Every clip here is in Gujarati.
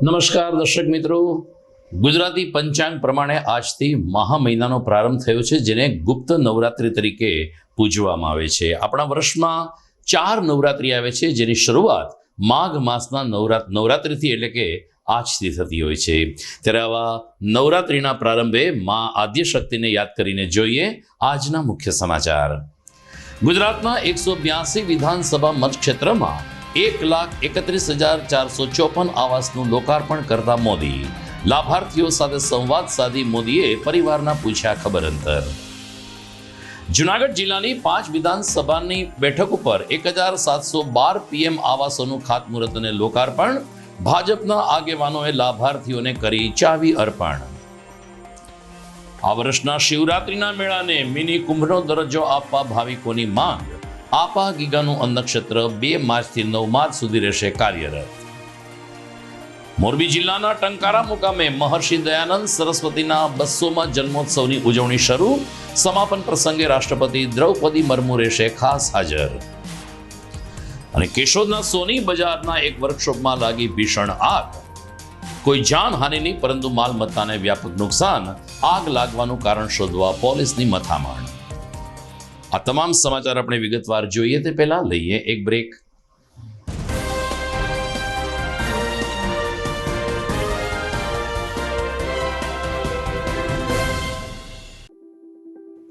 નમસ્કાર દર્શક મિત્રો, ગુજરાતી પંચાંગ પ્રમાણે આજથી મહા મહિનાનો પ્રારંભ થયો છે, જેને ગુપ્ત નવરાત્રિ તરીકે પૂજવામાં આવે છે. આપણા વર્ષમાં 4 નવરાત્રિ આવે છે, જેની શરૂઆત માઘ માસના નવરાત્રિથી એટલે કે આજથી થતી હોય છે. ત્યારે આવા નવરાત્રિના પ્રારંભે મા આદ્યશક્તિને યાદ કરીને જોઈએ આજના મુખ્ય સમાચાર. ગુજરાતના 182 વિધાનસભા મતક્ષેત્રમાં 1,31,454 આવાસનું લોકાર્પણ કરતા મોદી. લાભાર્થીઓ સાથે સંવાદ સાધી મોદીએ પરિવારના પૂછ્યા ખબર અંતર. જૂનાગઢ જિલ્લાની 5 વિધાનસભાની બેઠક ઉપર 1,712 PM આવાસોનું ખાતમુહૂર્ત અને લોકાર્પણ. ભાજપના આગેવાનોએ લાભાર્થીઓને કરી ચાવી અર્પણ. આ વર્ષના શિવરાત્રિના મેળાને મિની કુંભનો દરજ્જો આપવા ભાવિકોની માંગ. આપા ગીગાનું અન્નક્ષેત્ર 2 માર્ચથી 9 માર્ચ સુધી રહેશે કાર્યરત. મોરબી જિલ્લાના ટંકારા મુકામે મહર્ષિ દયાનંદ સરસ્વતીના 200મા જન્મોત્સવની ઉજવણી શરૂ. સમાપન પ્રસંગે રાષ્ટ્રપતિ દ્રૌપદી મુર્મુ રહેશે ખાસ હાજર. અને કેશોદના સોની બજારના એક વર્કશોપમાં લાગી ભીષણ આગ. કોઈ જાનહાનિ નહીં, પરંતુ માલમત્તાને વ્યાપક નુકસાન. આગ લાગવાનું કારણ શોધવા પોલીસની મથામણ. આ તમામ સમાચાર આપણે વિગતવાર જોઈએ તે પહેલા લઈએ એક break.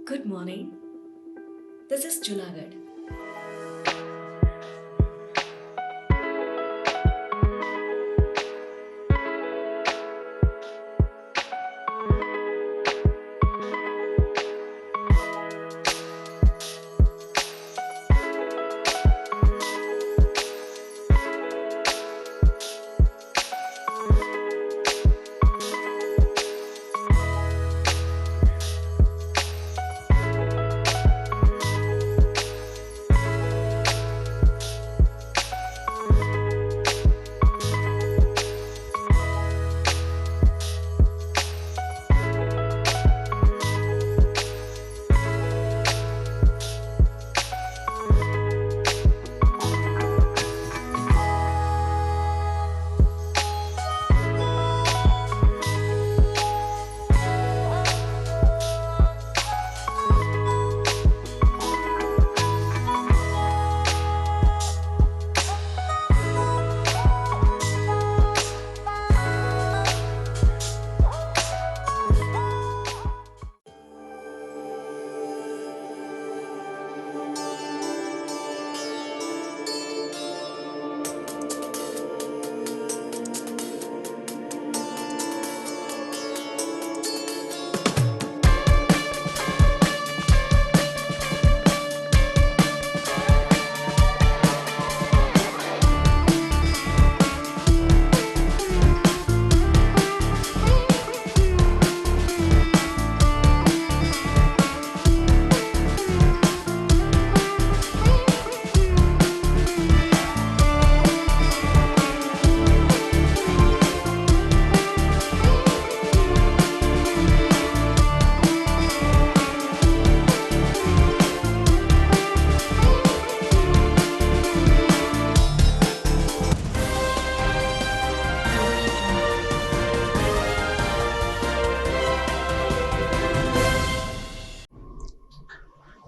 Good morning. This is Junagadh.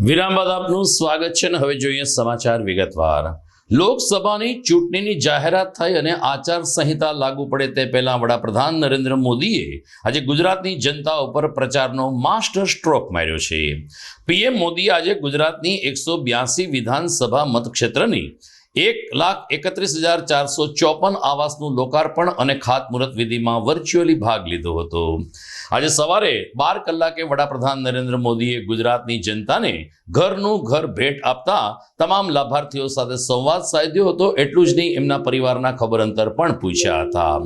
વિરામ બાદ આપનું સ્વાગત છે. હવે જોઈએ સમાચાર વિગતવાર. લોકસભાની ચૂંટણીની જાહેરાત થઈ અને આચાર સંહિતા લાગુ પડે તે પહેલા વડાપ્રધાન નરેન્દ્ર મોદીએ આજે ગુજરાતની જનતા ઉપર પ્રચારનો માસ્ટર સ્ટ્રોક માર્યો છે. પીએમ મોદીએ આજે ગુજરાતની 182 વિધાનસભા મતક્ષેત્રની 1,31,454 આવાસનું લોકાર્પણ અને ખાતમુહૂર્ત વિધિમાં વર્ચ્યુઅલી ભાગ લીધો હતો. આજે સવારે 12 કલાકે વડાપ્રધાન નરેન્દ્ર મોદીએ ગુજરાતની જનતાને ઘરનું ઘર ભેટ આપતા તમામ લાભાર્થીઓ સાથે સંવાદ સાધ્યો હતો. એટલું જ નહીં, એમના પરિવારના ખબર અંતર પણ પૂછ્યા હતા.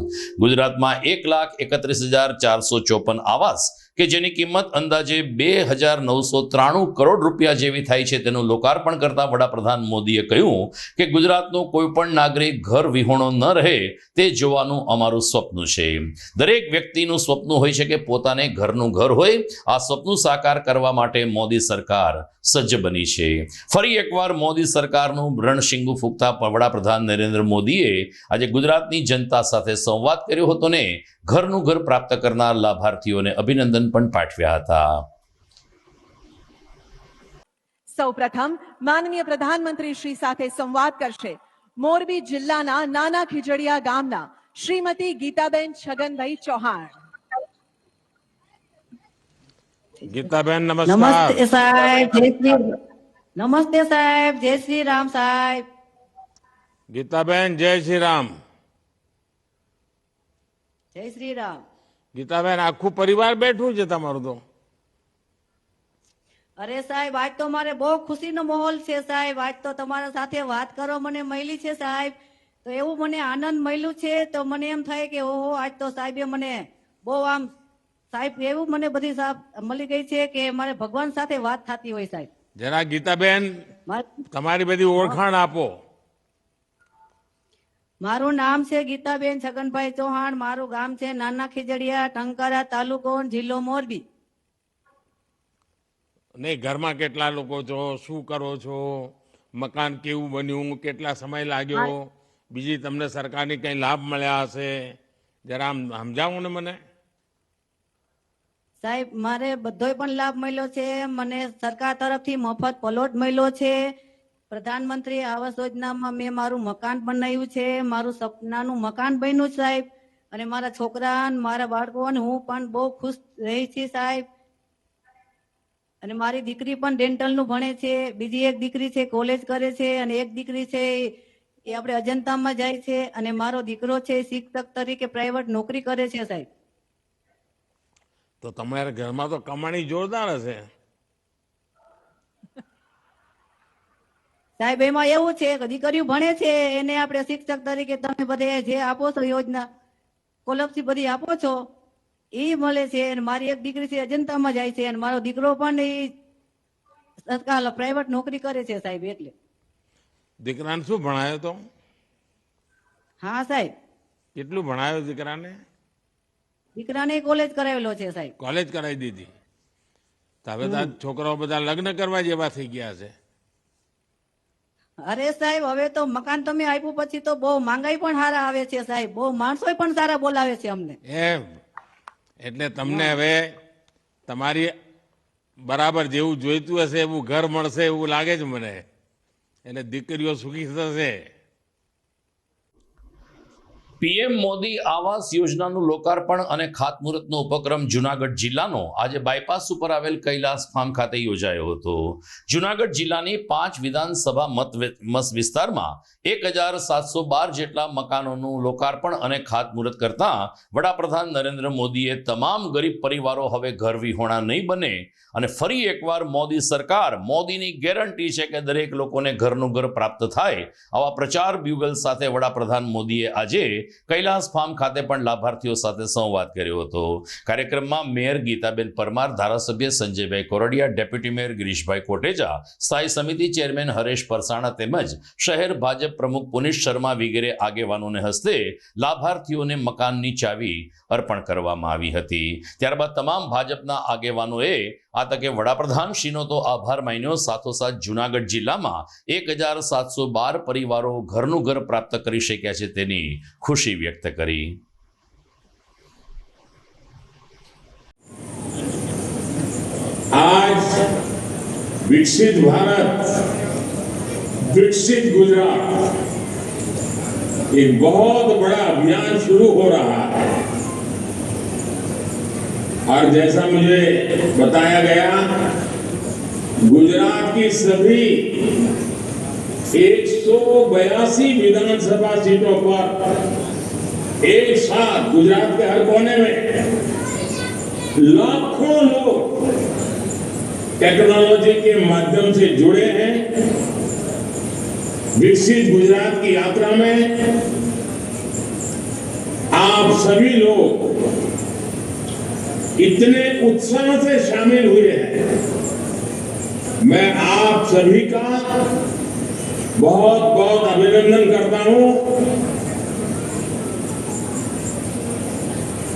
ગુજરાતમાં 1,31,454 આવાસ કે જેની કિંમત અંદાજે 2,993 કરોડ રૂપિયા જેવી થાય છે તેનું લોકાર્પણ કરતા વડાપ્રધાન મોદીએ કહ્યું કે ગુજરાતનો કોઈ પણ નાગરિક ઘર વિહોણો ન રહે તે જોવાનું અમારું સ્વપ્ન છે. દરેક વ્યક્તિનું સ્વપ્ન હોય છે કે પોતાને ઘરનું ઘર હોય. આ સ્વપ્ન સાકાર કરવા માટે મોદી સરકાર સજ્જ બની છે. ફરી એકવાર મોદી સરકારનું રણશીંગું ફૂંકતા વડાપ્રધાન નરેન્દ્ર મોદીએ આજે ગુજરાતની જનતા સાથે સંવાદ કર્યો હતો ને ઘરનું ઘર પ્રાપ્ત કરનાર લાભાર્થીઓને અભિનંદન પણ પાઠવ્યા હતા. સૌપ્રથમ માનનીય પ્રધાનમંત્રી શ્રી સાથે સંવાદ કરશે મોરબી જિલ્લાના નાના ખીજડીયા ગામના શ્રીમતી ગીતાબેન છગનભાઈ ચૌહાણ. ગીતાબેન નમસ્કાર. નમસ્તે સાહેબ, નમસ્તે સાહેબ, જય શ્રી રામ સાહેબ. ગીતાબેન જય શ્રી રામ. જય શ્રી રામ. ગીતાબેન આખું પરિવાર બેઠું છે તમારું તો. અરે સાહેબ, આજ તો મારે બહુ ખુશીનો માહોલ છે સાહેબ. આજ તો તમારા સાથે વાત કરવા મને મળી છે સાહેબ, તો એવું મને આનંદ મળ્યું છે. તો મને એમ થાય કે ઓહો, આજ તો સાહેબે મને બહુ આમ સાહેબ એવું મને બધી મળી ગઈ છે કે મારે ભગવાન સાથે વાત થતી હોય સાહેબ. જરા ગીતાબેન તમારી બધી ઓળખાણ આપો. મારું નામ છે ગીતાબેન છગનભાઈ ચૌહાણ. મારું ગામ છે નાના ખીજડીયા, ટંકારા તાલુકો, જિલ્લો મોરબી. નહીં, ઘરમાં કેટલા લોકો છો, શું કરો છો, મકાન કેવું બન્યું, કેટલા સમય લાગ્યો, બીજી તમને સરકારની કઈ લાભ મળ્યા હશે, જરા આમ સમજાવો ને મને. સાહેબ, મારે બધોય પણ લાભ મળ્યો છે. મને સરકાર તરફથી મફત પ્લોટ મળ્યો છે. પ્રધાનમંત્રી આવાસ યોજનામાં મેં મારું મકાન બનાવ્યું છે. મારું સપનાનું મકાન બન્યું સાહેબ. અને મારા છોકરા મારા બાળકો અને હું પણ બહુ ખુશ રહી છું સાહેબ. અને મારી દીકરી પણ ડેન્ટલનું ભણે છે. બીજી એક દીકરી છે કોલેજ કરે છે, અને એક દીકરી છે એ આપણે અજંતામાં જાય છે. અને મારો દીકરો છે શિક્ષક તરીકે પ્રાઇવેટ નોકરી કરે છે સાહેબ. તો તમારા ઘરમાં તો કમાણી જોરદાર હશે સાહેબ. એમાં એવું છે કે દીકરીઓ ભણે છે, એને આપણે શિક્ષક તરીકે તમે બધે જે આપો છો યોજના સ્કોલરશીપ બધી આપો છો એ મળે છે. અને મારી એક દીકરી છે અજંતામાં જાય છે, અને મારો દીકરો પણ એ પ્રાઇવેટ નોકરી કરે છે સાહેબ. એટલે દીકરાને શું ભણાયો તો? હા સાહેબ. કેટલું ભણાયો દીકરાને? દીકરાને કોલેજ કરાવેલો છે સાહેબ. કોલેજ કરાવી દીધી. તો હવે તો છોકરાઓ બધા લગ્ન કરવા જેવા થઈ ગયા છે. અરે સાહેબ, હવે તો મકાન તમે આપ્યું પછી તો બહુ માંગાઈ પણ સારા આવે છે સાહેબ. બહુ માણસો પણ સારા બોલાવે છે અમને. એમ એટલે તમને હવે તમારી બરાબર જેવું જોઈતું હશે એવું ઘર મળશે એવું લાગે છે મને. એટલે દીકરીઓ સુખી થશે. પીએમ મોદી આવાસ યોજનાનું લોકાર્પણ અને ખાતમુહૂર્તનો ઉપક્રમ જુનાગઢ જિલ્લાનો આજે બાયપાસ ઉપર આવેલ કૈલાસ ફાર્મ ખાતે યોજાયો હતો. જુનાગઢ જિલ્લાની 5 વિધાનસભા મત વિસ્તારમાં 1,712 જેટલા મકાનોનું લોકાર્પણ અને ખાતમુહૂર્ત કરતા વડાપ્રધાન નરેન્દ્ર મોદીએ તમામ ગરીબ પરિવારો હવે ઘર વિહોણા નહીં બને અને ફરી એકવાર મોદી સરકાર, મોદીની ગેરંટી છે કે દરેક લોકોને ઘરનું ઘર પ્રાપ્ત થાય, આવા પ્રચાર બ્યુગલ સાથે વડાપ્રધાન મોદીએ આજે કૈલાસ ફાર્મ ખાતે પણ લાભાર્થીઓ સાથે સંવાદ કર્યો હતો. કાર્યક્રમમાં મેયર ગીતાબેન પરમાર, ધારાસભ્ય સંજયભાઈ કોરડિયા, ડેપ્યુટી મેયર ગિરીશભાઈ કોટેજા, સ્થાયી સમિતિ ચેરમેન હરેશ પરસાણા તેમજ શહેર ભાજપ પ્રમુખ પુનિશ શર્મા વગેરે આગેવાનોને હસ્તે લાભાર્થીઓને મકાનની ચાવી અર્પણ કરવામાં આવી હતી. ત્યારબાદ તમામ ભાજપના આગેવાનોએ આ તકે વડાપ્રધાનશ્રીનો તો આભાર માન્યો, સાથોસાથ જુનાગઢ જિલ્લામાં 1,712 પરિવારો ઘરનું ઘર પ્રાપ્ત કરી શક્યા છે તેની ખુશી વ્યક્ત કરી. आज विकसित भारत, विकसित गुजरात एक बहुत बड़ा अभियान शुरू हो रहा है. और जैसा मुझे बताया गया, गुजरात की सभी 182 विधानसभा सीटों पर एक साथ गुजरात के हर कोने में लाखों लोग टेक्नोलॉजी के माध्यम से जुड़े हैं. विकसित गुजरात की यात्रा में आप सभी लोग इतने उत्साह से शामिल हुए हैं। मैं आप सभी का बहुत बहुत अभिनंदन करता हूं।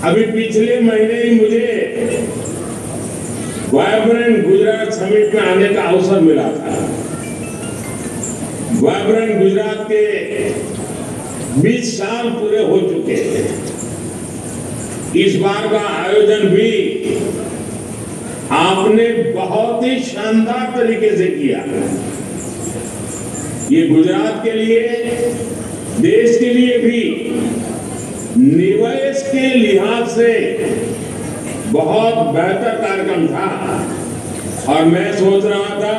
अभी पिछले महीने ही मुझे वाइब्रेंट गुजरात समिट में आने का अवसर मिला था। वाइब्रेंट गुजरात के 20 साल पूरे हो चुके हैं। इस बार का आयोजन भी आपने बहुत ही शानदार तरीके से किया। ये गुजरात के लिए, देश के लिए भी निवेश के लिहाज से बहुत बेहतर कार्यक्रम था। और मैं सोच रहा था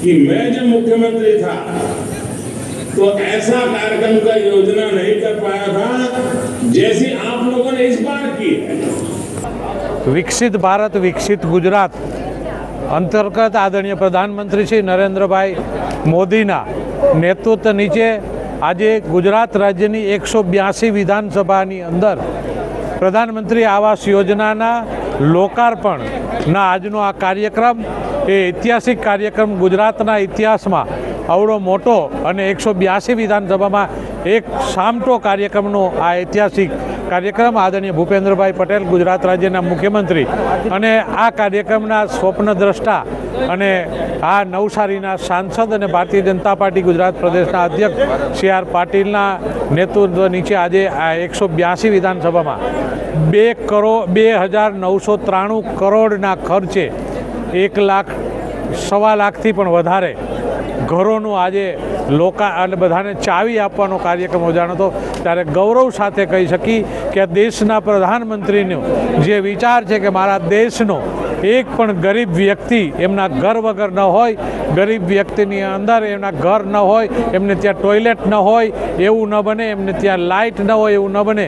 कि मैं जब मुख्यमंत्री था तो ऐसा कार्यक्रम का योजना नहीं कर पाया था जैसी आप लोगों ने इस बार की है। विकसित भारत विकसित गुजरात अंतर्गत आदरणीय प्रधानमंत्री श्री नरेन्द्रभाई मोदीना नेतृत्व नीचे आज गुजरात राज्यनी 182 विधानसभानी अंदर प्रधानमंत्री आवास योजनाना लोकार्पणना आजनो आ कार्यक्रम ए ऐतिहासिक कार्यक्रम गुजरातना इतिहासमां आवडो मोटो अने 182 विधानसभामां एक सामटो कार्यक्रमनो आ ऐतिहासिक कार्यक्रम आदरणीय भूपेन्द्रभाई पटेल गुजरात राज्यना मुख्यमंत्री अने आ कार्यक्रमना स्वप्नद्रष्टा अने आ नवसारीना सांसद अने भारतीय जनता पार्टी गुजरात प्रदेशना अध्यक्ष श्री आर पाटीलना नेतृत्व नीचे आज आ 182 विधानसभामां 2,993 करोड़ना खर्चे 1 लाख सवा लाखथी पण वधारे घरोનું આજે અને બધાને ચાવી આપવાનો કાર્યક્રમ યોજાનો હતો ત્યારે ગૌરવ સાથે કહી શકી કે દેશના પ્રધાનમંત્રીનો જે વિચાર છે કે મારા દેશનો એક પણ ગરીબ વ્યક્તિ એમના ઘર વગર ન હોય, ગરીબ વ્યક્તિની અંદર એમના ઘર ન હોય, એમને ત્યાં ટોયલેટ ન હોય એવું ન બને, એમને ત્યાં લાઇટ ન હોય એવું ન બને,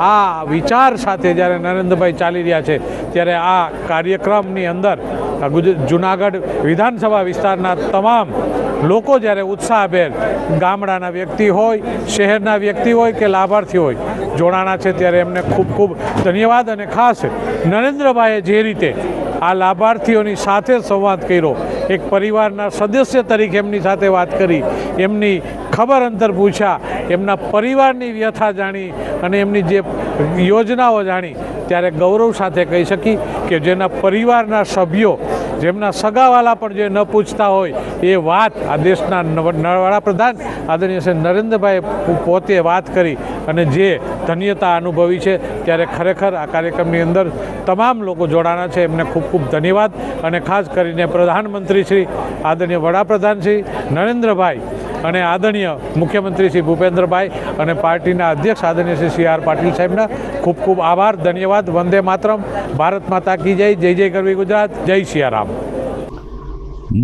આ વિચાર સાથે જ્યારે નરેન્દ્રભાઈ ચાલી રહ્યા છે ત્યારે આ કાર્યક્રમની અંદર જૂનાગઢ વિધાનસભા વિસ્તારના તમામ લોકો જ્યારે ઉત્સાહભેર ગામડાના વ્યક્તિ હોય, શહેરના વ્યક્તિ હોય કે લાભાર્થી હોય જોડાણા છે ત્યારે એમને ખૂબ ખૂબ ધન્યવાદ। અને ખાસ નરેન્દ્રભાઈએ જે રીતે આ લાભાર્થીઓની સાથે સંવાદ કર્યો, એક પરિવારના સદસ્ય તરીકે એમની સાથે વાત કરી, એમની ખબર અંતર પૂછ્યા, એમના પરિવારની વ્યથા જાણી અને એમની જે યોજનાઓ જાણી ત્યારે ગૌરવ સાથે કહી શકી કે જેના પરિવારના સભ્યો, જેમના સગાવાલા પણ જે ન પૂછતા હોય એ વાત આ દેશના વડાપ્રધાન આદરણીય શ્રી નરેન્દ્રભાઈ પોતે વાત કરી અને જે ધન્યતા અનુભવી છે ત્યારે ખરેખર આ કાર્યક્રમની અંદર તમામ લોકો જોડાણા છે એમને ખૂબ ખૂબ ધન્યવાદ। અને ખાસ કરીને પ્રધાનમંત્રી શ્રી આદરણીય વડાપ્રધાન શ્રી નરેન્દ્રભાઈ અને આદરણીય મુખ્યમંત્રી શ્રી ભૂપેન્દ્રભાઈ અને પાર્ટીના અધ્યક્ષ આદરણીય શ્રી સી આર પાટીલ સાહેબના ખૂબ ખૂબ આભાર, ધન્યવાદ। વંદે માતરમ, ભારત માતા કી જય, જય જય ગરવી ગુજરાત, જય સિયારામ।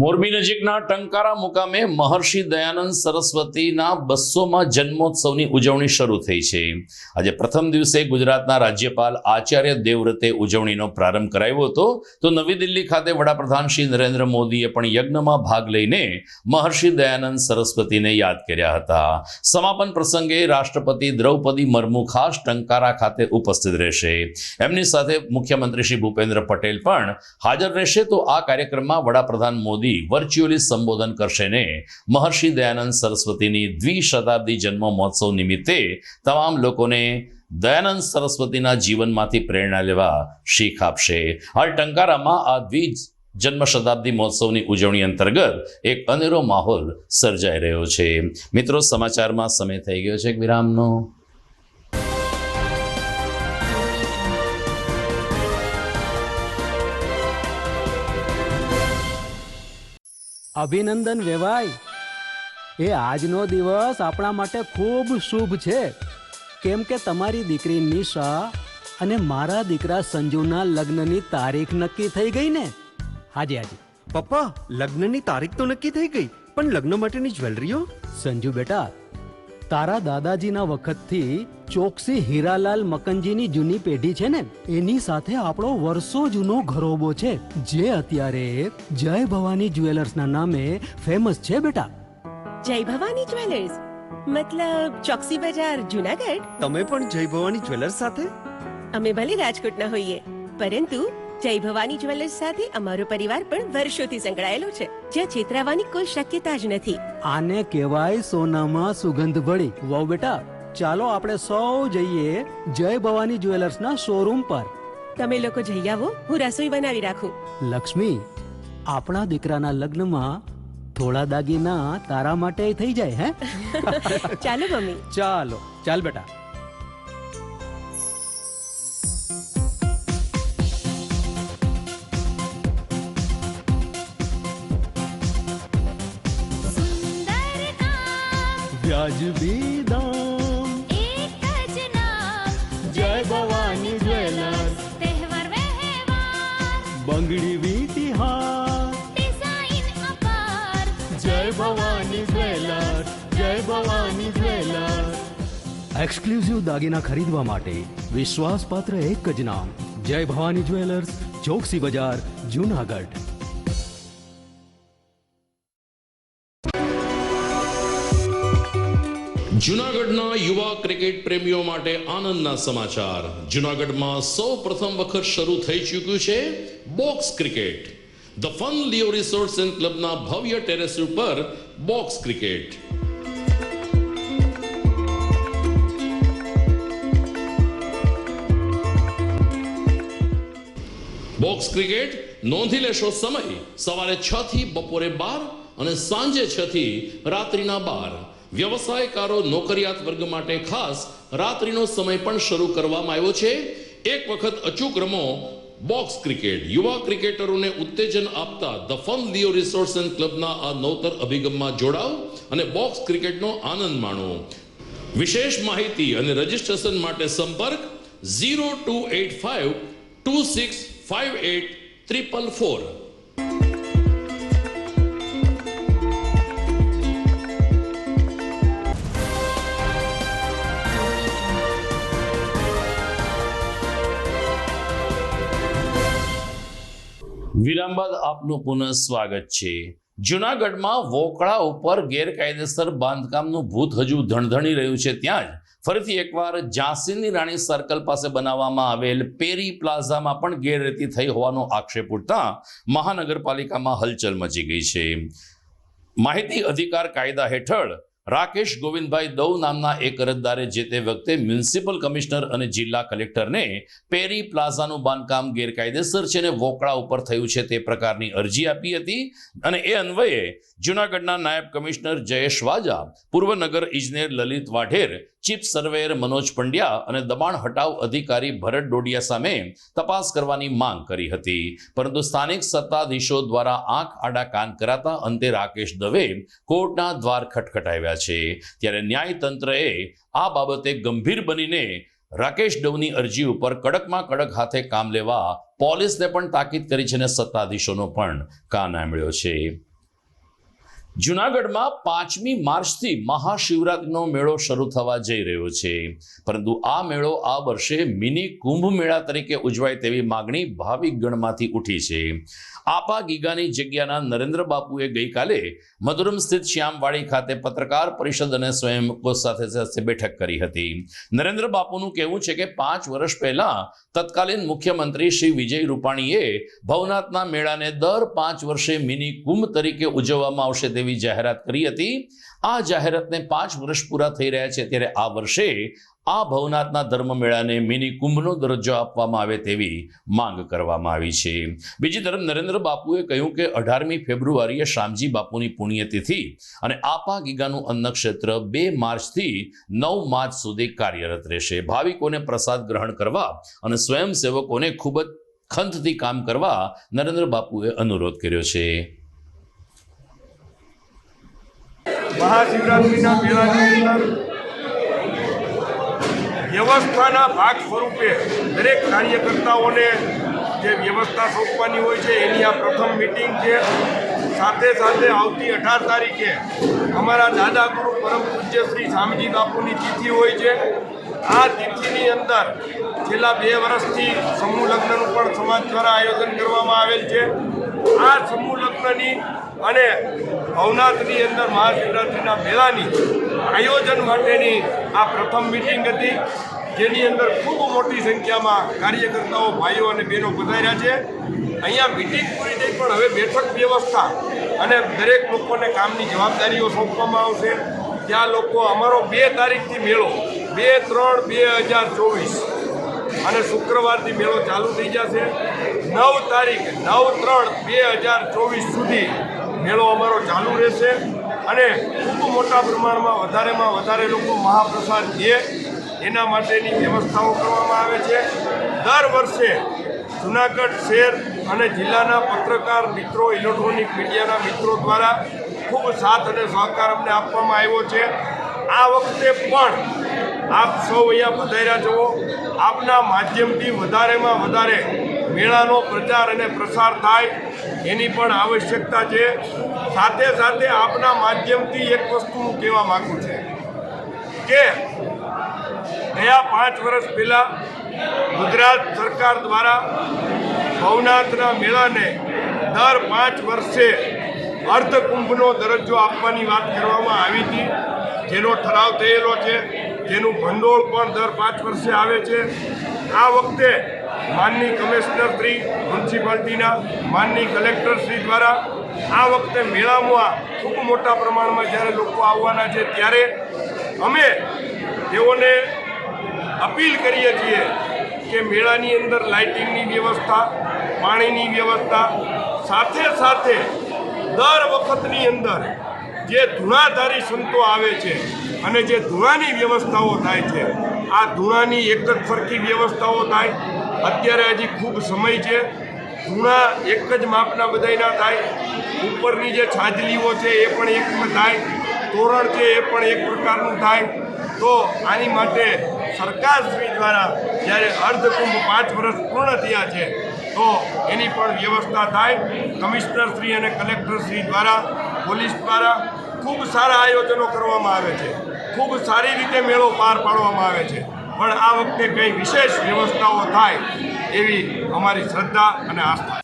મોરબી નજીકના ટંકારા મુકામે મહર્ષિ દયાનંદ સરસ્વતીના 200મા જન્મોત્સવની ઉજવણી શરૂ થઈ છે। આજે પ્રથમ દિવસે ગુજરાતના રાજ્યપાલ આચાર્ય દેવવ્રતે ઉજવણીનો પ્રારંભ કરાવ્યો હતો તો નવી દિલ્હી ખાતે વડાપ્રધાન શ્રી નરેન્દ્ર મોદીએ પણ યજ્ઞમાં ભાગ લઈને મહર્ષિ દયાનંદ સરસ્વતીને યાદ કર્યા હતા। સમાપન પ્રસંગે રાષ્ટ્રપતિ દ્રૌપદી મુર્મુ ખાસ ટંકારા ખાતે ઉપસ્થિત રહેશે। એમની સાથે મુખ્યમંત્રી શ્રી ભૂપેન્દ્ર પટેલ પણ હાજર રહેશે। તો આ કાર્યક્રમમાં વડાપ્રધાન મોદી વર્ચ્યુઅલી સંબોધન કરશે ને મહર્ષિ દયાનંદ સરસ્વતીની દ્વિશતાબ્દી જન્મ મહોત્સવ નિમિત્તે તમામ લોકોને દયાનંદ સરસ્વતીના જીવનમાંથી પ્રેરણા લેવા શીખ આપશે। હાલ ટંકારામાં આ જન્મ શતાબ્દી મહોત્સવની ઉજવણી અંતર્ગત એક અનેરો માહોલ સર્જાઈ રહ્યો છે। મિત્રો, સમાચારમાં સમય થઈ ગયો છે એક વિરામનો। અભિનંદન વેવાઈ, એ આજનો દિવસ આપણા માટે ખૂબ શુભ છે કેમ કે તમારી દીકરી નિશા અને મારા દીકરા સંજુના લગ્નની તારીખ નક્કી થઈ ગઈ ને। હાજી હાજી પપ્પા, લગ્નની તારીખ તો નક્કી થઈ ગઈ, પણ લગ્ન માટેની જ્વેલરીઓ? સંજુ બેટા, તારા દાદાજીના વખતથી ચોકસી હીરાલાલ મકનજીની જૂની પેઢી છે ને એની સાથે આપણો વર્ષો જૂનો ઘરોબો છે જે અત્યારે જય ભવાની જ્વેલર્સના નામે ફેમસ છે બેટા। જય ભવાની જ્વેલર્સ મતલબ ચોકસી બજાર જુનાગઢ? તમે પણ જય ભવાની જ્વેલર્સ સાથે? અમે ભલે રાજકોટના હોઈએ પરંતુ જય ભવાની જ્વેલર્સ સાથે અમારો પરિવાર પણ વર્ષોથી સંકળાયેલો છે, જ્યાં છેતરાવાની કોઈ શક્યતા જ નથી. આને કહેવાય સોનામાં સુગંધ ભળી. વહુ બેટા, ચાલો આપણે સૌ જઈએ જય ભવાની જ્વેલર્સના શોરૂમ પર. તમે લોકો જઈ આવો, હું રસોઈ બનાવી રાખું. લક્ષ્મી, આપણા દીકરાના લગ્નમાં થોડા દાગીના તારા માટે થઈ જાય. હે ચાલો મમ્મી. ચાલો ચાલ બેટા. વ્યાજબી દામ, એક જ નામ, જય ભવાની જ્વેલર્સ. તહેવાર વ્યવહાર, બંગડી વીટી હાર, ડિઝાઇન અપાર, જય ભવાની જ્વેલર્સ, જય ભવાની જ્વેલર્સ. એક્સક્લુઝિવ દાગીના ખરીદવા માટે વિશ્વાસપાત્ર એક જ નામ, જય ભવાની જ્વેલર્સ, ચોકસી બજાર, જૂનાગઢ. જૂનાગઢના યુવા ક્રિકેટ પ્રેમીઓ માટે આનંદના સમાચાર. જૂનાગઢમાં સૌ પ્રથમ વખત શરૂ થઈ ચૂક્યું છે box cricket. The fun Leo resorts and ક્લબના ભવ્ય ટેરેસ ઉપર બોક્સ ક્રિકેટ. બોક્સ ક્રિકેટ નોંધી લેશો સમય સવારે 6 થી બપોરે 12 અને સાંજે 6 થી રાત્રિના 12. વ્યવસાયકારો નોકરિયાત વર્ગ માટે ખાસ રાત્રિનો સમય પણ શરૂ કરવામાં આવ્યો છે. એક વખત અચૂક રમો બોક્સ ક્રિકેટ. યુવા ક્રિકેટરોને ઉત્તેજન આપતા the fun Leo resorts and ક્લબના આ નવતર અભિગમમાં જોડાઓ અને બોક્સ ક્રિકેટનો આનંદ માણો. વિશેષ માહિતી અને રજીસ્ટ્રેશન માટે સંપર્ક 0285 2658 444. વિરામ બાદ આપનું પુનઃ સ્વાગત છે. જૂનાગઢમાં વોકળા ઉપર ગેરકાયદેસર બાંધકામનું ભૂત હજુ ધણધણી રહ્યું છે. ત્યાં જ ફરીથી એકવાર ઝાંસીની રાણી સર્કલ પાસે બનાવવામાં આવેલ પેરી પ્લાઝામાં પણ ગેરરીતિ થઈ હોવાનો આક્ષેપ ઉઠતા મહાનગરપાલિકામાં હલચલ મચી ગઈ છે. માહિતી અધિકાર કાયદા હેઠળ રાકેશ ગોવિંદભાઈ દવ નામના એક અરજદારે જે તે વખતે મ્યુનિસિપલ કમિશનર અને જિલ્લા કલેક્ટરને પેરી પ્લાઝાનું બાંધકામ ગેરકાયદેસર છે અને વોકળા ઉપર થયું છે તે પ્રકારની અરજી આપી હતી. અને એ અન્વયે જૂનાગઢના નાયબ કમિશનર જયેશ વાજા, પૂર્વ નગર ઇજનેર લલિત વાઢેર, ચીફ સર્વેયર મનોજ પંડ્યા અને દબાણ હટાવ અધિકારી ભરત ડોડિયા સામે તપાસ કરવાની માંગ કરી હતી. પરંતુ સ્થાનિક સત્તાધીશો દ્વારા આંખ આડા કાન કરાતા અંતે રાકેશ દવે કોર્ટના દ્વાર ખટખટાવ્યા છે. ત્યારે ન્યાયતંત્રએ આ બાબતે ગંભીર બનીને રાકેશ દવની અરજી ઉપર કડકમાં કડક હાથે કામ લેવા પોલીસને પણ તાકીદ કરી છે અને સત્તાધીશોનો પણ કાન આંબળ્યો છે. જૂનાગઢમાં 5મી માર્ચથી મહાશિવરાત્રિનો મેળો શરૂ થવા જઈ રહ્યો છે. પરંતુ આ મેળો આ વર્ષે મિની કુંભ મેળા તરીકે ઉજવાય તેવી માગણી ભાવિક ગણમાંથી ઉઠી છે. આપા ગીગાની જગ્યાના નરેન્દ્ર બાપુએ ગઈકાલે મધુરમ સ્થિત શ્યામવાડી ખાતે પત્રકાર પરિષદ અને સ્વયંસેવકો સાથે બેઠક કરી હતી. નરેન્દ્ર બાપુનું કહેવું છે કે 5 વર્ષ પહેલા તત્કાલીન મુખ્યમંત્રી શ્રી વિજય રૂપાણીએ ભવનાથના મેળાને દર 5 વર્ષે મિની કુંભ તરીકે ઉજવવામાં આવશે તેવી જાહેરાત કરી હતી. આ જાહેરાતને 5 વર્ષ પૂરા થઈ રહ્યા છે ત્યારે આ વર્ષે આ ભવનાથના ધર્મ મેળાને મિની કુંભનો દરજ્જો આપવામાં આવે તેવી માંગ કરવામાં આવી છે. બીજી તરફ નરેન્દ્ર બાપુએ કહ્યું કે 18મી ફેબ્રુઆરીએ શામજી બાપુની પુણ્યતિથિ અને આપા ગીગાનું અન્નક્ષેત્ર 2 માર્ચથી 9 માર્ચ સુધી કાર્યરત રહેશે. ભાવિકોને પ્રસાદ ગ્રહણ કરવા અને સ્વયંસેવકોને ખૂબ જ ખંતથી કામ કરવા નરેન્દ્ર બાપુએ અનુરોધ કર્યો છે. મહાશિવરાત્રિના મેળાની અંદર વ્યવસ્થાના ભાગ સ્વરૂપે દરેક કાર્યકર્તાઓને જે વ્યવસ્થા સોંપવાની હોય છે એની આ પ્રથમ મીટિંગ છે. સાથે સાથે આવતી 18 તારીખે અમારા દાદા ગુરુ પરમ પૂજ્ય શ્રી શામજી બાપુની તિથિ હોય છે. આ તિથિની અંદર છેલ્લા 2 વર્ષથી સમૂહ લગ્નનું પણ સમાજ દ્વારા આયોજન કરવામાં આવેલ છે. આ સમૂહ લગ્નની અને ભવનાથની અંદર મહાશિવરાત્રિના મેળાની આયોજન માટેની આ પ્રથમ મીટિંગ હતી. જેની અંદર ખૂબ મોટી સંખ્યામાં કાર્યકર્તાઓ ભાઈઓ અને બહેનો પધાર્યા છે. અહીંયા મિટિંગ પૂરી થઈ પણ હવે બેઠક વ્યવસ્થા અને દરેક લોકોને કામની જવાબદારીઓ સોંપવામાં આવશે. ત્યાં લોકો અમારો 2 તારીખથી મેળો 2/3/2024 અને શુક્રવારથી મેળો ચાલુ થઈ જશે. 9 તારીખ 9/3/2024 સુધી મેળો અમારો ચાલુ રહેશે અને ખૂબ મોટા પ્રમાણમાં વધારે લોકો મહાપ્રસાદ લે એના માટેની વ્યવસ્થાઓ કરવામાં આવે છે. દર વર્ષે જૂનાગઢ શહેર અને જિલ્લાના પત્રકાર મિત્રો, ઇલેક્ટ્રોનિક મીડિયાના મિત્રો દ્વારા ખૂબ સાથ અને સહકાર અમને આપવામાં આવ્યો છે. આ વખતે પણ આપ સૌ અહીંયા પધાર્યા છો. આપના માધ્યમથી વધારેમાં વધારે મેળાનો પ્રચાર અને પ્રસાર થાય એની પણ આવશ્યકતા છે. સાથે સાથે આપના માધ્યમથી એક વસ્તુ હું કહેવા માગું છું કે ગયા 5 વર્ષ પહેલાં ગુજરાત સરકાર દ્વારા ભવનાથના મેળાને દર 5 વર્ષે અર્ધકુંભનો દરજ્જો આપવાની વાત કરવામાં આવી હતી, જેનો ઠરાવ થયેલો છે, જેનું ભંડોળ પણ દર 5 વર્ષે આવે છે. આ વખતે માનની કમિશનરશ્રી, મ્યુનિસિપાલિટીના માનની કલેક્ટરશ્રી દ્વારા આ વખતે મેળામાં ખૂબ મોટા પ્રમાણમાં જ્યારે લોકો આવવાના છે ત્યારે અમે તેઓને અપીલ કરીએ છીએ કે મેળાની અંદર લાઇટિંગની વ્યવસ્થા, પાણીની વ્યવસ્થા, સાથે સાથે દર વખતની અંદર જે ધૂણાધારી સંતો આવે છે અને જે ધૂણાની વ્યવસ્થાઓ થાય છે, આ ધૂણાની એક જ સરખી વ્યવસ્થાઓ થાય. અત્યારે હજી ખૂબ સમય છે. ધૂણા એક જ માપના બધાયના થાય. ઉપરની જે છાજલીઓ છે એ પણ એક થાય. તોરણ છે એ પણ એક પ્રકારનું થાય. તો આની માટે સરકારશ્રી દ્વારા જ્યારે અર્ધકુંભ 5 વર્ષ પૂર્ણ થયા છે તો એની પણ વ્યવસ્થા થાય. કમિશનરશ્રી અને કલેક્ટરશ્રી દ્વારા, પોલીસ દ્વારા ખૂબ સારા આયોજનો કરવામાં આવે છે. ખૂબ સારી રીતે મેળો પાર પાડવામાં આવે છે. પણ આ વખતે કંઈ વિશેષ વ્યવસ્થાઓ થાય એવી અમારી શ્રદ્ધા અને આસ્થા.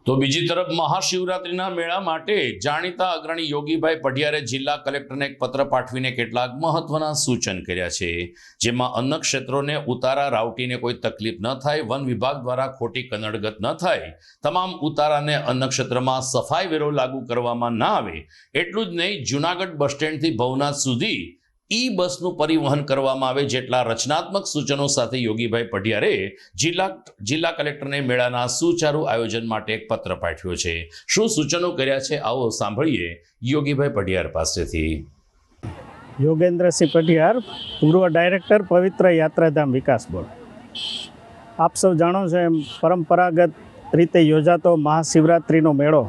તો બીજી તરફ મહાશિવરાત્રિના મેળા માટે જાણીતા અગ્રણી યોગીભાઈ પઢિયારે જિલ્લા કલેક્ટરને એક પત્ર પાઠવીને કેટલાક મહત્વના સૂચન કર્યા છે, જેમાં અન્ન ક્ષેત્રોને ઉતારા રાવટીને કોઈ તકલીફ ન થાય, વન વિભાગ દ્વારા ખોટી કનડગત ન થાય, તમામ ઉતારાને અન્ન ક્ષેત્રમાં સફાઈ વેરો લાગુ કરવામાં ના આવે. એટલું જ નહીં, જૂનાગઢ બસ સ્ટેન્ડથી ભવનાથ સુધી બસનું પરિવહન કરવામાં આવે જેટલા રચનાત્મક સૂચનો સાથે યોગીભાઈ પઢિયારે જિલ્લા કલેક્ટરને મેળાના સુચારુ આયોજન માટે એક પત્ર પાઠવ્યો છે. શું સૂચનો કર્યા છે, આવો સાંભળીએ યોગીભાઈ પઢિયાર પાસેથી. યોગેન્દ્રસિંહ પઢિયાર, પૂર્વ ડાયરેક્ટર, પવિત્ર યાત્રાધામ વિકાસ બોર્ડ. આપ સૌ જાણો છો એમ પરંપરાગત રીતે યોજાતો મહાશિવરાત્રિનો મેળો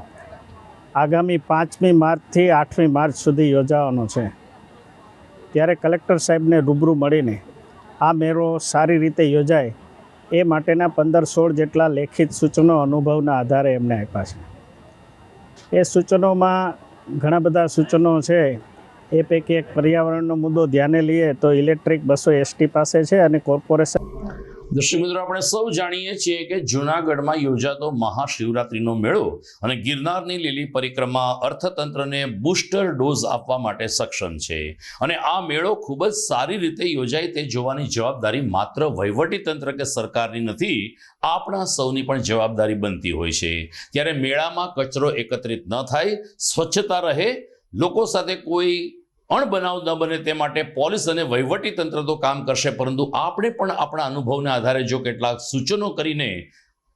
આગામી 5મી માર્ચથી 8મી માર્ચ સુધી યોજાવાનો છે. ત્યારે કલેક્ટર સાહેબને રૂબરૂ મળીને આ મેળો સારી રીતે યોજાય એ માટેના 15-16 જેટલા લેખિત સૂચનો અનુભવના આધારે એમને આપ્યા છે. એ સૂચનોમાં ઘણા બધા સૂચનો છે. એ પૈકી એક પર્યાવરણનો મુદ્દો ધ્યાને લઈએ તો ઇલેક્ટ્રિક બસો એસટી પાસે છે અને કોર્પોરેશન. દર્શક મિત્રો, આપણે સૌ જાણીએ છીએ કે જૂનાગઢમાં યોજાતો મહાશિવરાત્રિનો મેળો અને ગિરનારની લીલી પરિક્રમા અર્થતંત્રને બૂસ્ટર ડોઝ આપવા માટે સક્ષમ છે અને આ મેળો ખૂબ જ સારી રીતે યોજાય તે જોવાની જવાબદારી માત્ર વહીવટીતંત્ર કે સરકારની નથી, આપણા સૌની પણ જવાબદારી બનતી હોય છે. ત્યારે મેળામાં કચરો એકત્રિત ન થાય, સ્વચ્છતા રહે, લોકો સાથે કોઈ અણબનાવ ન બને તે માટે પોલીસ અને વહીવટી તંત્ર તો કામ કરશે, પરંતુ આપણે પણ આપણા અનુભવના આધારે જો કેટલાક સૂચનો કરીને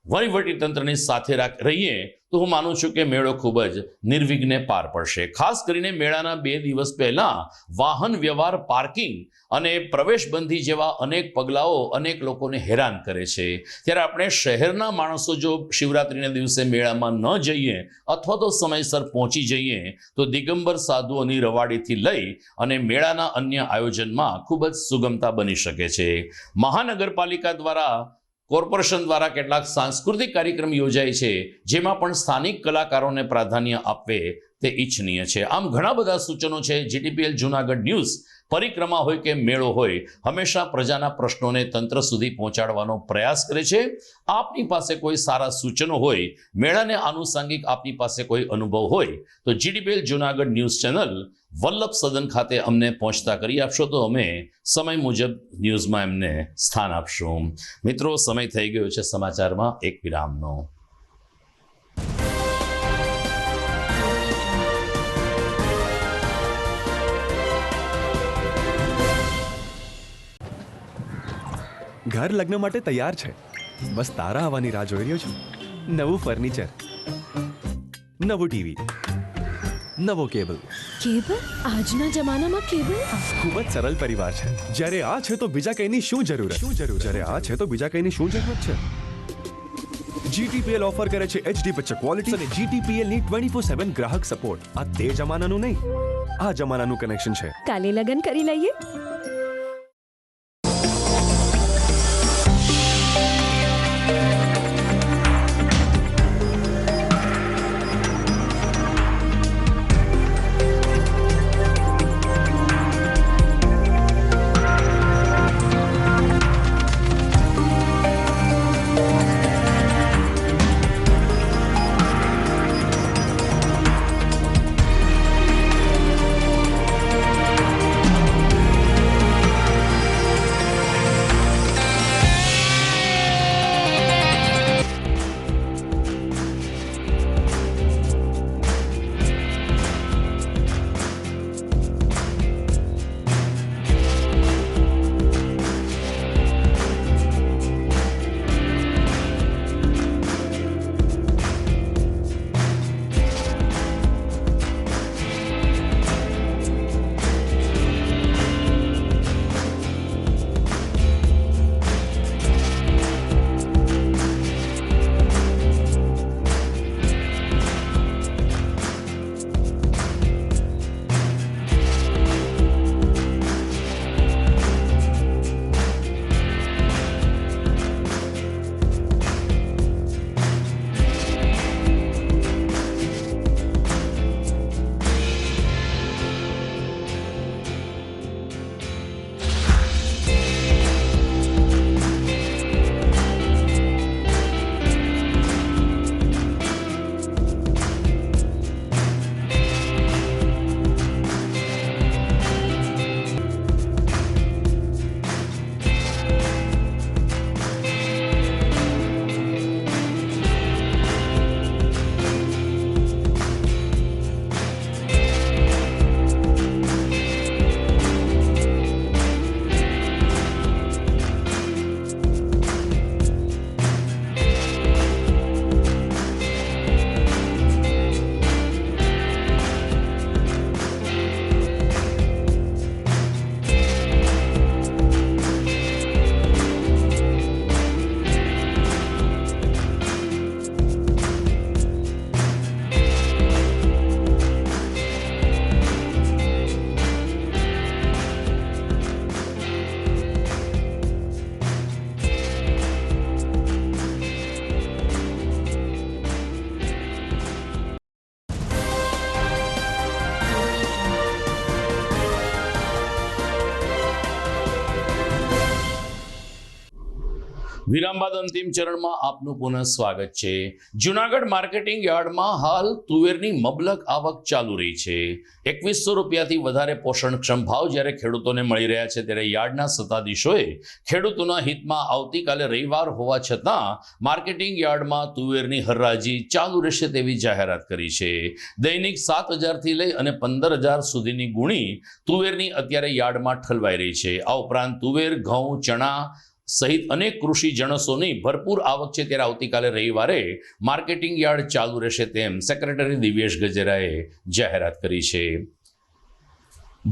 વહીવટી તંત્રની સાથે રહીએ તો હું માનું છું કે મેળો ખૂબ જ નિર્વિઘ્ને પાર પડશે. ખાસ કરીને મેળાના 2 દિવસ પહેલા વાહન વ્યવહાર, પાર્કિંગ અને પ્રવેશબંધી જેવા અનેક પગલાઓ અનેક લોકોને હેરાન કરે છે. ત્યારે આપણે શહેરના માણસો જો શિવરાત્રિના દિવસે મેળામાં ન જઈએ અથવા તો સમયસર પહોંચી જઈએ તો દિગંબર સાધુઓની રવાડીથી લઈ અને મેળાના અન્ય આયોજનમાં ખૂબ જ સુગમતા બની શકે છે. મહાનગરપાલિકા દ્વારા, કોર્પોરેશન દ્વારા કેટલાક સાંસ્કૃતિક કાર્યક્રમ યોજાય છે, જેમાં પણ સ્થાનિક કલાકારોને પ્રાધાન્ય આપવે તે ઈચ્છનીય છે. આમ ઘણા બધા સૂચનો છે. જીટીપીએલ જૂનાગઢ ન્યૂઝ પરિક્રમા હોય કે મેળો હોય, હંમેશા પ્રજાના પ્રશ્નોને તંત્ર સુધી પહોંચાડવાનો પ્રયાસ કરે છે. આપની પાસે કોઈ સારા સૂચનો હોય, મેળાને આનુષંગિક આપની પાસે કોઈ અનુભવ હોય તો GDPL Junagadh news channel Vallabh સદન ખાતે અમને પહોંચતા કરી આપશો તો અમે સમય મુજબ ન્યૂઝમાં એમને સ્થાન આપશું. મિત્રો, સમય થઈ ગયો છે સમાચારમાં એક વિરામનો. ઘર લગ્ન માટે તૈયાર છે, બસ તારા આવવાની રાહ જોઈ રહ્યો છું. નવું ફર્નિચર, નવું ટીવી, નવો કેબલ. આજના જમાનામાં કેબલ ખૂબ જ સરળ પરિવાર છે. જ્યારે આ છે તો બીજા કંઈની શું જરૂરત? જ્યારે આ છે તો બીજા કંઈની શું જરૂરત છે? GTPL ઓફર કરે છે HD પિક્ચર ક્વોલિટી અને GTPL ની 24/7 ગ્રાહક સપોર્ટ. આ તે જમાનાનું નહીં, આ જમાનાનું કનેક્શન છે. કાલે લગન કરી લઈએ. વિરામ બાદ અંતિમ ચરણમાં આપનું પુનઃ સ્વાગત છે. જૂનાગઢ માર્કેટિંગ યાર્ડમાં હાલ તુવેરની મબલક આવક ચાલુ રહી છે. 2100 રૂપિયાથી વધારે પોષણક્ષમ ભાવ જ્યારે ખેડૂતોને મળી રહ્યા છે, ત્યારે યાર્ડના સત્તાધીશોએ ખેડૂતોના હિતમાં આવતીકાલે રવિવાર હોવા છતાં માર્કેટિંગ યાર્ડમાં તુવેરની હરાજી ચાલુ રહેશે તેવી જાહેરાત કરી છે. દૈનિક 7000થી લઈ અને 15000 સુધીની ગુણી તુવેરની અત્યારે યાર્ડમાં ઠલવાઈ રહી છે. આ ઉપરાંત તુવેર, ઘઉં, ચણા સહિત અનેક કૃષિ જણસોની ભરપૂર આવક છે, ત્યારે આવતીકાલે રવિવારે માર્કેટિંગ યાર્ડ ચાલુ રહેશે તેમ સેક્રેટરી દિવ્યેશ ગજેરાએ જાહેરાત કરી છે.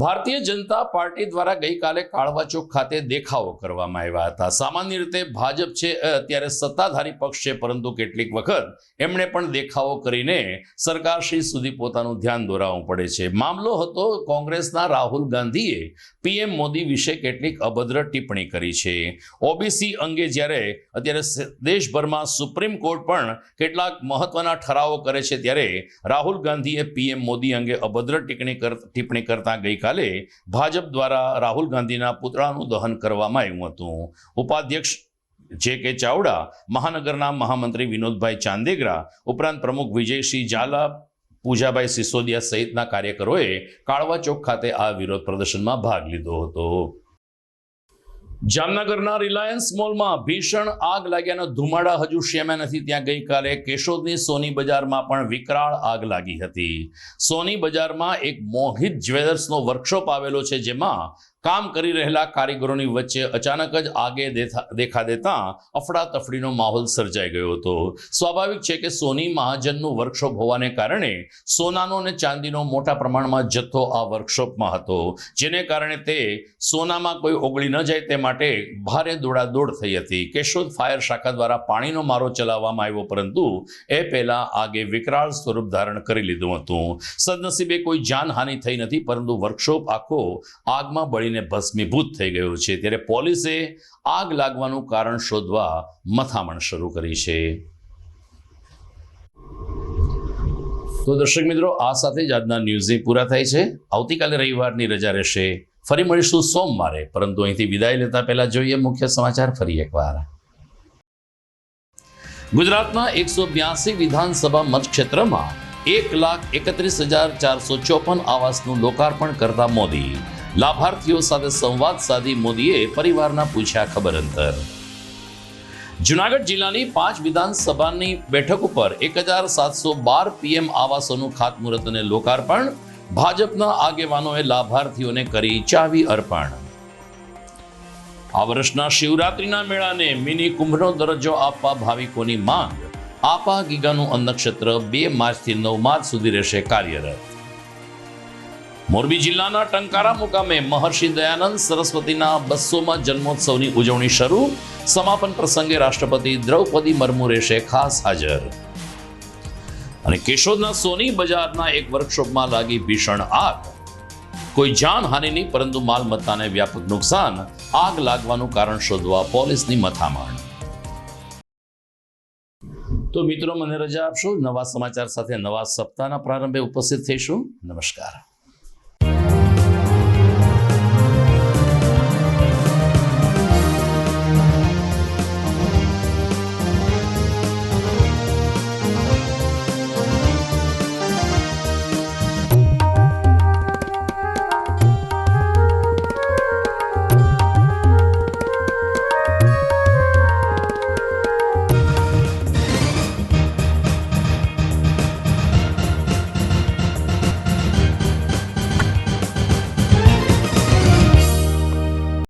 ભારતીય જનતા પાર્ટી દ્વારા ગઈકાલે કાળવા ચોક ખાતે દેખાવો કરવામાં આવ્યા હતા. સામાન્ય રીતે ભાજપ છે અત્યારે સત્તાધારી પક્ષ છે, પરંતુ કેટલીક વખત એમણે પણ દેખાવો કરીને સરકારશ્રી સુધી પોતાનું ધ્યાન દોરાવવું પડે છે. મામલો હતો કોંગ્રેસના રાહુલ ગાંધીએ PM મોદી વિશે કેટલીક અભદ્ર ટિપ્પણી કરી છે. OBC અંગે જ્યારે અત્યારે દેશભરમાં સુપ્રીમ કોર્ટ પણ કેટલાક મહત્વના ઠરાવો કરે છે, ત્યારે રાહુલ ગાંધીએ PM મોદી અંગે અભદ્ર ટિપ્પણી કરતા ગઈ ગઈકાલે ભાજપ દ્વારા રાહુલ ગાંધીના પુતળાનું દહન કરવામાં આવ્યું હતું. ઉપાધ્યક્ષ જે.કે. ચાવડા, મહાનગરના મહામંત્રી વિનોદભાઈ ચાંદેગરા ઉપરાંત પ્રમુખ વિજયસિંહ ઝાલા, પૂજાભાઈ સિસોદિયા સહિતના કાર્યકરોએ કાળવા ચોક ખાતે આ વિરોધ પ્રદર્શનમાં ભાગ લીધો હતો. જામનગરના રિલાયન્સ મોલમાં ભીષણ આગ લાગ્યાનો ધુમાડા હજુ શમ્યા નથી. ત્યાં ગઈકાલે કેશોદની સોની બજારમાં પણ વિકરાળ આગ લાગી હતી. સોની બજારમાં એક મોહિત જ્વેલર્સનો વર્કશોપ આવેલો છે, જેમાં કામ કરી રહેલા કારીગરોની વચ્ચે અચાનક જ આગે દેખા દેતા અફડાતફડીનો માહોલ સર્જાઈ ગયો હતો. સ્વાભાવિક છે કે સોની મહાજનનું વર્કશોપ હોવાને કારણે સોનાનો અને ચાંદીનો મોટા પ્રમાણમાં જથ્થો આ વર્કશોપમાં હતો, જેને કારણે તે સોનામાં કોઈ ઓગળી ન જાય તે માટે ભારે દોડાદોડ થઈ હતી. કેશોદ ફાયર શાખા દ્વારા પાણીનો મારો ચલાવવામાં આવ્યો, પરંતુ એ પહેલા આગે વિકરાળ સ્વરૂપ ધારણ કરી લીધું હતું. સદનસીબે કોઈ જાનહાનિ થઈ નથી, પરંતુ વર્કશોપ આખો આગમાં બળીને ભસ્મીભૂત થઈ ગયો છે. ત્યારે પોલીસે આગ લાગવાનું કારણ શોધવા મથામણ શરૂ કરી છે. તો દર્શક મિત્રો, આ સાથે જ આજના ન્યૂઝ પૂરા થાય છે. આવતીકાલે રવિવારની રજા રહેશે. ફરી મળીશું સોમવારે, પરંતુ અહીંથી વિદાય લેતા પહેલા જોઈએ મુખ્ય સમાચાર ફરી એકવાર. ગુજરાતના 182 વિધાનસભા મતક્ષેત્રમાં 1,31,454 આવાસનું લોકાર્પણ કરતા મોદી. લાભાર્થીઓ સાથે સંવાદ સાધી મોદીએ પરિવારના પૂછ્યા ખબર અંતર. જુનાગઢ જિલ્લાની 5 વિધાનસભાની બેઠક ઉપર 1,712 PM આવાસોનું ખાતમુહૂર્ત અને લોકાર્પણ. ભાજપના આગેવાનોએ લાભાર્થીઓને કરી ચાવી અર્પણ. આ વર્ષના શિવરાત્રીના મેળાને મિની કુંભનો દરજ્જો આપવા ભાવિકોની માંગ. આપા ગીગાનું અન્નક્ષેત્ર 2 માર્ચથી 9 માર્ચ સુધી રહેશે કાર્યરત. મોરબી જિલ્લાના ટંકારા મુકામે મહર્ષિ દયાનંદ સરસ્વતીના 200મા જન્મોત્સવની ઉજવણી શરૂ. સમાપન પ્રસંગે રાષ્ટ્રપતિ દ્રૌપદી મુર્મુ રહેશે ખાસ હાજર. અને કેશોદના સોની બજારના એક વર્કશોપમાં લાગી ભીષણ આગ. કોઈ જાનહાનિ નહીં, પરંતુ માલમત્તાને વ્યાપક નુકસાન. આગ લાગવાનું કારણ શોધવા પોલીસની મથામણ. તો મિત્રો, મને રજા આપશો. નવા સમાચાર સાથે નવા સપ્તાહના પ્રારંભે ઉપસ્થિત થઈશું. નમસ્કાર.